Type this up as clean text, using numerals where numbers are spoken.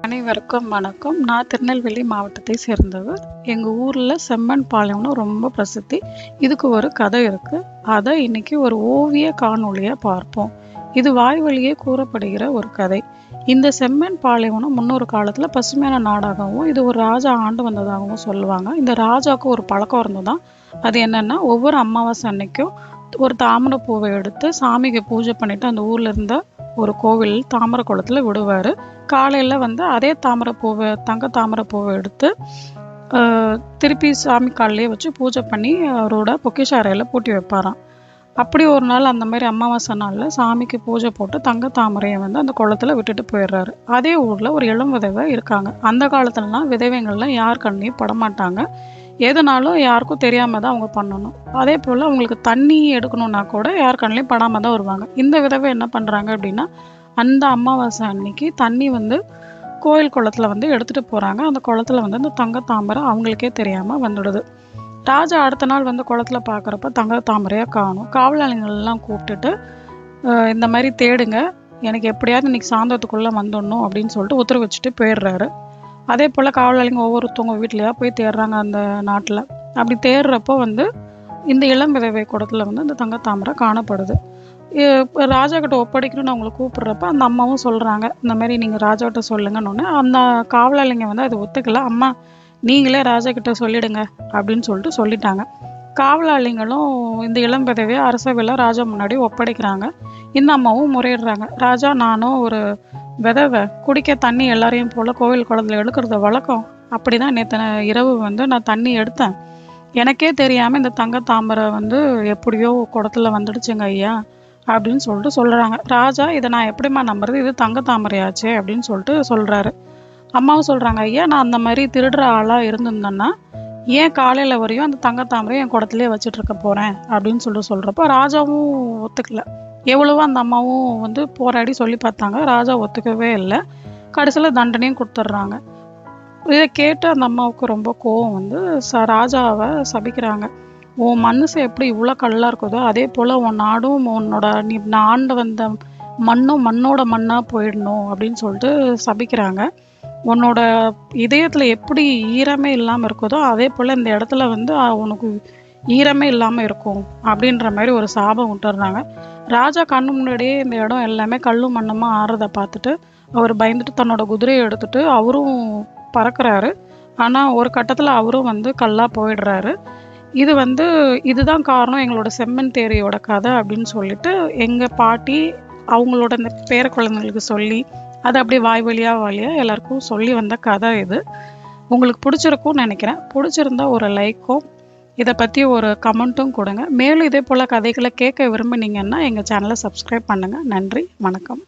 அனைவருக்கும் வணக்கம். நான் திருநெல்வேலி மாவட்டத்தை சேர்ந்தவர். எங்கள் ஊரில் செம்மண் பாளையம்னு ரொம்ப பிரசித்தி. இதுக்கு ஒரு கதை இருக்குது. அதை இன்னைக்கு ஒரு ஓவிய காணொளியாக பார்ப்போம். இது வாய் வழியே கூறப்படுகிற ஒரு கதை. இந்த செம்மண் பாளையம்னு முன்னொரு காலத்தில் பசுமையான நாடாகவும் இது ஒரு ராஜா ஆண்டு வந்ததாகவும் சொல்லுவாங்க. இந்த ராஜாவுக்கு ஒரு பழக்கம் இருந்ததுதான். அது என்னன்னா, ஒவ்வொரு அமாவாசை அன்னைக்கும் ஒரு தாமரை பூவை எடுத்து சாமிக்கு பூஜை பண்ணிட்டு அந்த ஊர்ல இருந்த ஒரு கோவில் தாமரை குளத்துல விடுவார். காலையில் அதே தங்க தாமரை பூவை எடுத்து திருப்பி சாமி காலையே வச்சு பூஜை பண்ணி அவரோட பொக்கிஷ அறையில் பூட்டி வைப்பாராம். அப்படி ஒரு நாள் அந்த மாதிரி அமாவாசை நாளில் சாமிக்கு பூஜை போட்டு தங்க தாமரையை அந்த குளத்துல விட்டுட்டு போயிடுறாரு. அதே ஊரில் ஒரு இளம் விதவை இருக்காங்க. அந்த காலத்துலலாம் விதவைகள்லாம் யார் கண்ணையும் படமாட்டாங்க. எதுனாலும் யாருக்கும் தெரியாம தான் அவங்க பண்ணணும். அதே போல் அவங்களுக்கு தண்ணி எடுக்கணும்னா கூட யார் கண்ணையும் படாமல் தான் வருவாங்க. இந்த விதவை என்ன பண்ணுறாங்க அப்படின்னா, அந்த அமாவாசை அன்னைக்கு தண்ணி கோயில் குளத்துல எடுத்துகிட்டு போகிறாங்க. அந்த குளத்துல அந்த தங்க தாமரை அவங்களுக்கே தெரியாமல் வந்துடுது. ராஜா அடுத்த நாள் குளத்துல பார்க்குறப்ப தங்க தாமரையாக காணும். காவலாளிகள்லாம் கூப்பிட்டுட்டு இந்த மாதிரி தேடுங்க, எனக்கு எப்படியாவது இன்னைக்கு சாயந்தரத்துக்குள்ளே வந்துடணும் அப்படின்னு சொல்லிட்டு உத்தரவு வச்சுட்டு போயிடுறாரு. அதே போல் காவலாளிங்க ஒவ்வொருத்தவங்க வீட்லையா போய் தேடுறாங்க அந்த நாட்டில். அப்படி தேடுறப்போ இந்த இளம் விதவை குடத்துல இந்த தங்க தாமரை காணப்படுது. ராஜா கிட்ட ஒப்படைக்கணும்னு அவங்களை கூப்பிடுறப்ப அந்த அம்மாவும் சொல்கிறாங்க, இந்த மாதிரி நீங்கள் ராஜா கிட்ட சொல்லுங்கன்னு. அந்த காவலாளிங்க அதை ஒத்துக்கல. அம்மா நீங்களே ராஜா கிட்ட சொல்லிடுங்க அப்படின்னு சொல்லிட்டு சொல்லிட்டாங்க. காவலாளிங்களும் இந்த இளம் விதவையை அரசவையில் ராஜா முன்னாடி ஒப்படைக்கிறாங்க. இந்த அம்மாவும் முறையிடுறாங்க, ராஜா நானும் ஒரு விதவை, குடிக்க தண்ணி எல்லாரையும் போல் கோவில் குளத்துல எடுக்கிறது வழக்கம். அப்படி தான் நேற்று இரவு நான் தண்ணி எடுத்தேன். எனக்கே தெரியாமல் இந்த தங்க தாமரை எப்படியோ குளத்துல வந்துடுச்சுங்க ஐயா அப்படின்னு சொல்லிட்டு சொல்கிறாங்க. ராஜா இதை நான் எப்படிம்மா நம்புறது, இது தங்க தாமரையாச்சே அப்படின்னு சொல்லிட்டு சொல்கிறாரு. அம்மாவும் சொல்கிறாங்க, ஐயா நான் அந்த மாதிரி திருடுற ஆளாக இருந்திருந்தேன்னா ஏன் காலையில் வரையும் அந்த தங்க தாமரையை என் குடத்துலேயே வச்சுட்டு இருக்க போகிறேன் அப்படின்னு சொல்லிட்டு சொல்கிறப்போ ராஜாவும் ஒத்துக்கல. எவ்வளவோ அந்த அம்மாவும் போராடி சொல்லி பார்த்தாங்க. ராஜா ஒத்துக்கவே இல்லை. கடைசியில் தண்டனையும் கொடுத்துட்றாங்க. இதை கேட்டு அந்த அம்மாவுக்கு ரொம்ப கோவம் ராஜாவை சபிக்கிறாங்க. உன் மனசு எப்படி இவ்வளோ கல்லாக இருக்குதோ அதே போல் உன் நாடும் உன்னோட நீ ஆண்டு வந்த மண்ணும் மண்ணோட மண்ணாக போயிடணும் அப்படின்னு சொல்லிட்டு சபிக்கிறாங்க. உன்னோட இதயத்தில் எப்படி ஈரமே இல்லாமல் இருக்குதோ அதே போல் இந்த இடத்துல உனக்கு ஈரமே இல்லாமல் இருக்கும் அப்படின்ற மாதிரி ஒரு சாபம் விட்டுறாங்க. ராஜா கண்ணு முன்னாடியே இந்த இடம் எல்லாமே கல்லும் மண்ணுமாக ஆறதை பார்த்துட்டு அவர் பயந்துட்டு தன்னோட குதிரையை எடுத்துட்டு அவரும் பறக்கிறாரு. ஆனால் ஒரு கட்டத்தில் அவரும் கல்லாக போயிடுறாரு. இது இதுதான் காரணம் எங்களோட செம்மண் தேரியோட கதை அப்படின்னு சொல்லிட்டு எங்கள் பாட்டி அவங்களோட இந்த பேர குழந்தைங்களுக்கு சொல்லி அதை அப்படியே வாய் வழியாக எல்லாருக்கும் சொல்லி வந்த கதை இது. உங்களுக்கு பிடிச்சிருக்கும்னு நினைக்கிறேன். பிடிச்சிருந்தா ஒரு லைக்கும் இதை பற்றி ஒரு கமெண்ட்டும் கொடுங்க. மேலும் இதே போல் கதைகளை கேட்க விரும்புனீங்கன்னா எங்கள் சேனலை சப்ஸ்கிரைப் பண்ணுங்கள். நன்றி, வணக்கம்.